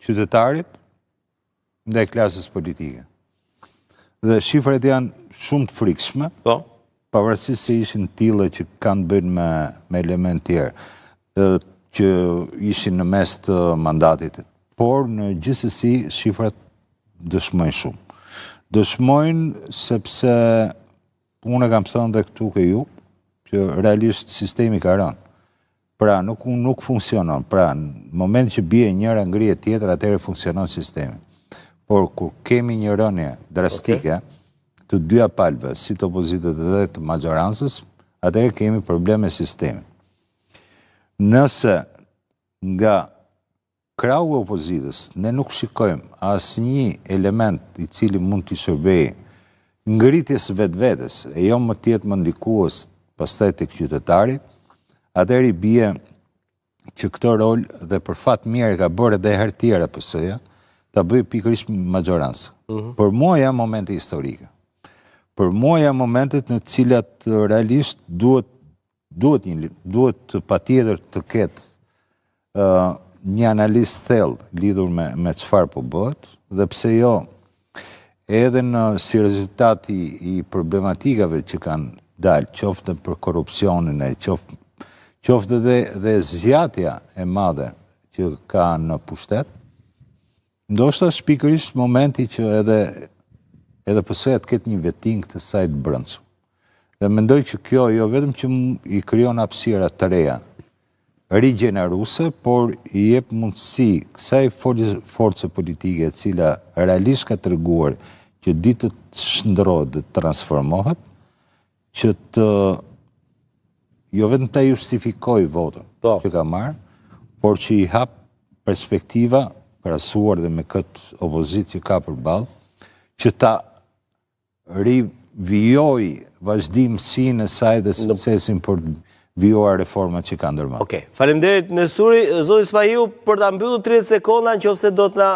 qytetarit ndaj klasës politike. Dhe shifrat janë shumë të frikshme, pavarësisht se ishin tilla që kanë bënë me element tjerë, që ishin në mes të mandatit. Por në gjithsesi shifrat dëshmojnë shumë. Dëshmojnë sepse unë kam thënë dhe këtu ke ju, që realisht sistemi ka rënë. Pra nuk funksionon. Pra në moment që bie njëra ngrije tjetër, atëherë funksionon sistemi. Por kur kemi një rënje drastike të dyja palëve, si të opozitët dhe të majorancës, atëherë kemi probleme sistemi. Nëse nga krahu i opozitës ne nuk shikojmë asnjë element i cili mund të shërbejë ngritjes vetvetes e jo më tjetë më ndikues pastaj tek qytetari, atëherë i bie që këtë rol dhe për fat mirë ka bërë edhe herë tjera PS-ja, ta bëj pikërisht majorancë. Për mua janë momente historike. Për mua janë momentet në të cilat realisht duhet patjetër të ketë një analizë thellë lidhur me çfarë po bëhet, dhe pse jo edhe si rezultati i problematikave që kanë dalë, qoftë për korrupsionin qoftë dhe zgjatja e madhe që ka në pushtet, ndoshta është pikërisht momenti që edhe PS-ja të ketë një vetting të saj të brendshëm. Dhe mendoj që kjo jo vetëm që i krijon hapësira të reja, rigjeneruese, por i jep mundësi kësaj force politike e cila realisht ka treguar që ditë të shndrohet dhe të transformohet, që të jo vetëm ta justifikoj votën që ka marrë, por që i hap perspektiva krahasuar dhe me këtë opozitë që ka përballë, që ta rivijoj vazhdimsinë e saj dhe suksesin për të vijuar reformat që ka ndërmarrë. Okej, faleminderit Nesturi. Zoti Ismaiu, për ta mbyllur 30 sekonda, nëse do të na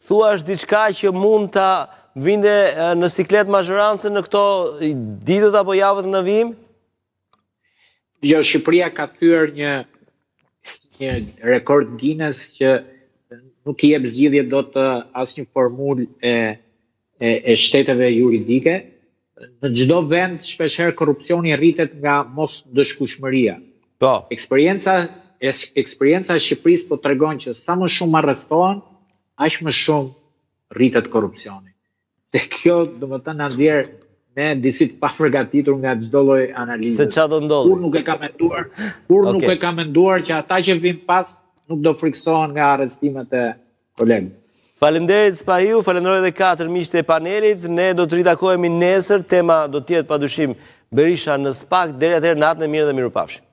thuash diçka që mund ta vinde në siklet majorancën në këto ditët apo javët në vijim? Jo, Shqipëria ka thyer një rekord Guinness që nuk i jep zgjidhje dot asnjë formulë e shteteve juridike. Në çdo vend shpeshherë korrupsioni rritet nga mos dëshkueshmëria. Eksperienca e Shqipërisë po tregon që sa më shumë arrestohen, aq më shumë rritet korrupsioni. Dhe kjo domethënë na nxjerr ne disi të pafërgatitur nga çdo lloj analize. Se çfarë do ndodhi? Nuk e ka menduar që ata që vijnë pas nuk do friksohen nga arrestimet e kolegëve. Faleminderit Ismaiu, falenderoj edhe 4 miqtë e panelit. Ne do të ritakohemi nesër, tema do të jetë padyshim Berisha në SPAK. Deri atëherë natën e mirë dhe mirupafshim.